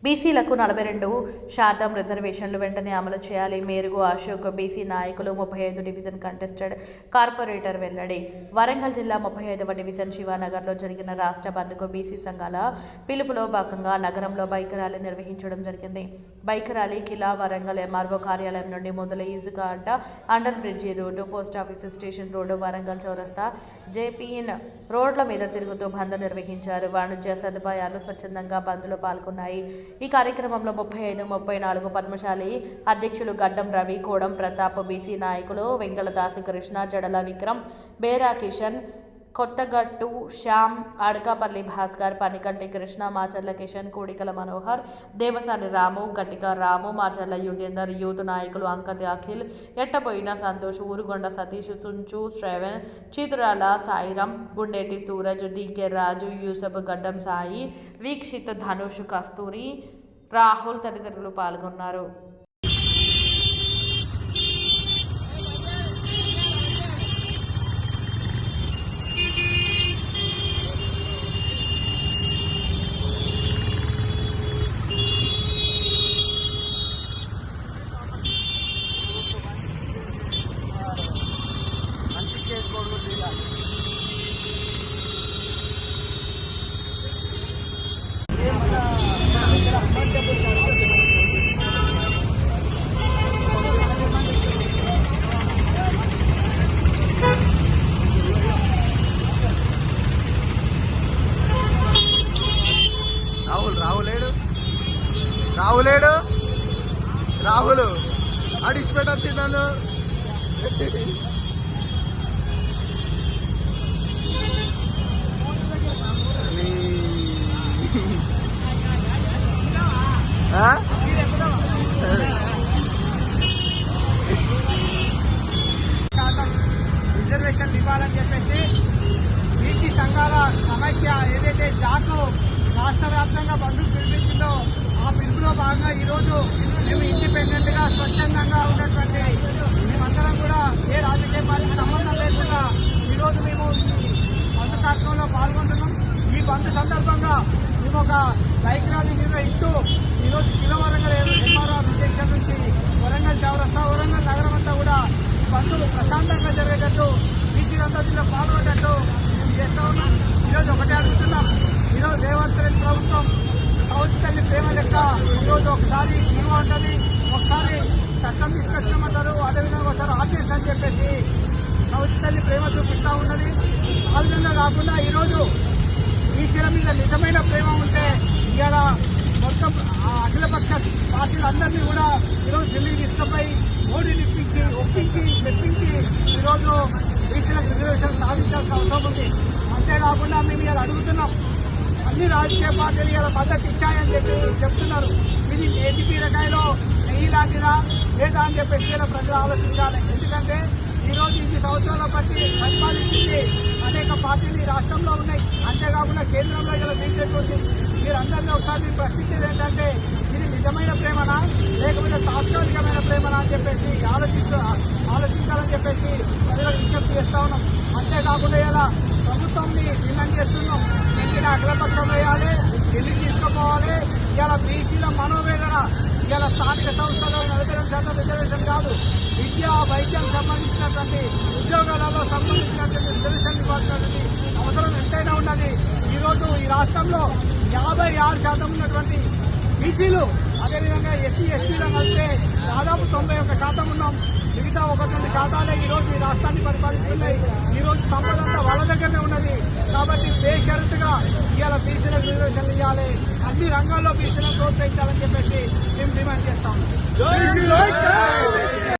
బీసీలకు 42% రిజర్వేషన్లు వెంటనే అమలు చేయాలి. మేరుగు అశోక్ బీసీ నాయకులు 35 డివిజన్ కంటెస్టెడ్ కార్పొరేటర్ వెల్లడి. వరంగల్ జిల్లా 35వ డివిజన్ శివానగర్లో జరిగిన రాష్ట్ర బంద్కు బీసీ సంఘాల పిలుపులో భాగంగా నగరంలో బైక్ ర్యాలీ నిర్వహించడం జరిగింది. బైక్ ర్యాలీ కిలా వరంగల్ ఎంఆర్ఓ కార్యాలయం నుండి మొదలై ఇసుక అడ్డ, under bridge road, post office station road, Warangal చౌరస్తా, జేపీఎన్ రోడ్ల మీద తిరుగుతూ బంద్ నిర్వహించారు. వాణిజ్య సదుపాయాలు స్వచ్ఛందంగా బంద్లో పాల్గొన్నాయి. ఈ కార్యక్రమంలో 35, 34 పద్మశాలి అధ్యక్షులు గడ్డం రవి, కోడం ప్రతాప్, బీసీ నాయకులు వెంకటదాసి కృష్ణ, జడల విక్రమ్, బేరా కిషన్, కొత్తగట్టు శ్యామ్, అడకాపల్లి భాస్కర్, పనికంటి కృష్ణ, మాచర్ల కిషన్, కోడికల మనోహర్, దేవసాని రాము, గట్టిక రాము, మాచర్ల యుగేందర్, యూత్ నాయకులు అంకతి అఖిల్, ఎట్టబోయిన సంతోష్, ఊరుగొండ సతీష్, సుంచు శ్రవణ్, చితురాల సాయిరాం, గుండేటి సూరజ్, డీకే రాజు, యూసఫ్, గడ్డం సాయి, వీక్షిత్, ధనుష్, కస్తూరి, రాహుల్ తదితరులు పాల్గొన్నారు. రాహుల్ అడిచిపెట్టి వచ్చిన్నాను. రిజర్వేషన్ ఇవ్వాలని చెప్పేసి బీసీ సంఘాల సమైక్య ఏదైతే జాతు రాష్ట్ర వ్యాప్తంగా బంధుకు పిలిపించిందో ఆ పిలుపులో భాగంగా ఈరోజు మేము ఇండిపెండెంట్ గా స్వచ్ఛందంగా ఉన్నటువంటి మేమందరం కూడా ఏ రాజకీయ పార్టీ సంబంధం లేకుండా ఈరోజు మేము ఈ బంద్ కార్యక్రమంలో పాల్గొంటున్నాం. ఈ బంద్ సందర్భంగా మేము ఒక బైక్ ర్యాలీ నిర్వహిస్తూ ఈరోజు కిలో వరంగల్ ఎంఆర్ఓ స్టేషన్ నుంచి వరంగల్ చౌరస్తా, వరంగల్ నగరం అంతా కూడా ఈ బంద్ ప్రశాంతంగా జరిగేటట్టు బీసీలంతా దీనిలో పాల్గొనేటట్టు మేము చేస్తూ ఉన్నాం. ఈరోజు ఒకటే అడుగుతున్నాం, ఈరోజు రేవంత్ రెడ్డి ప్రభుత్వం సౌత్ తల్లి ప్రేమ లెక్క ఈరోజు ఒకసారి జీవో ఉంటుంది, ఒకసారి చట్టం తీసుకొచ్చినామంటారు, అదేవిధంగా ఒకసారి ఆర్టీఎస్ అని చెప్పేసి సౌత్ తల్లి ప్రేమ చూపిస్తూ ఉన్నది. ఆ విధంగా కాకుండా ఈరోజు బీసీల మీద నిజమైన ప్రేమ ఉంటే ఇవాళ మొత్తం అఖిలపక్ష పార్టీలందరినీ కూడా ఈరోజు ఢిల్లీకి తీసుకుపోయి మోడీని ఒప్పించి మెప్పించి ఈరోజు బీసీలకు రిజర్వేషన్ సాధించాల్సిన అవసరం ఉంది. అంతేకాకుండా మేము ఇవాళ అడుగుతున్నాం, అన్ని రాజకీయ పార్టీలు ఇలా మద్దతు ఇచ్చాయని చెప్పి చెప్తున్నారు. ఇది నేతి బీరకాయలో నెయ్యి లాంటిదా లేదా అని చెప్పేసి ఇలా ప్రజలు ఆలోచించాలి. ఎందుకంటే ఈరోజు 8 సంవత్సరాల బట్టి పరిపాలించింది అనేక పార్టీలు ఈ రాష్ట్రంలో ఉన్నాయి. అంతేకాకుండా కేంద్రంలో ఇలా బీజేపీ ఉంది. మీరందరినీ ఒకసారి ప్రశ్నించేది ఏంటంటే ఇది నిజమైన ప్రేమనా లేకపోతే తాత్కాలికమైన ప్రేమనా అని చెప్పేసి ఆలోచించాలని చెప్పేసి ప్రజలకు విజ్ఞప్తి చేస్తా ఉన్నాం. అంతేకాకుండా ఇలా ప్రభుత్వంని డిమాండ్ చేస్తున్నాం, వెంటనే అఖిలపక్షం వేయాలి, ఢిల్లీకి తీసుకుపోవాలి. ఇలా బీసీల మనోవేదన ఇలా స్థానిక సంస్థలో 42% రిజర్వేషన్ కాదు, విద్య వైద్యం సంబంధించినటువంటి ఉద్యోగాలలో సంబంధించినటువంటి రిజర్వేషన్ ఇవ్వాల్సినటువంటి అవసరం ఎంతైనా ఉన్నది. ఈరోజు ఈ రాష్ట్రంలో 56% ఉన్నటువంటి బీసీలు, అదేవిధంగా ఎస్సీ ఎస్టీలో కలిస్తే దాదాపు 91% ఉన్నాం. మిగతా 1-2% ఈరోజు ఈ రాష్ట్రాన్ని పరిపాలిస్తున్నాయి. ఈరోజు సంపద అంతా వాళ్ళ దగ్గరనే ఉన్నది. కాబట్టి బేషరతుగా ఇవాళ బీసీలకు రిజర్వేషన్లు ఇవ్వాలి, అన్ని రంగాల్లో బీసీలను ప్రోత్సహించాలని చెప్పేసి మేము డిమాండ్ చేస్తాం.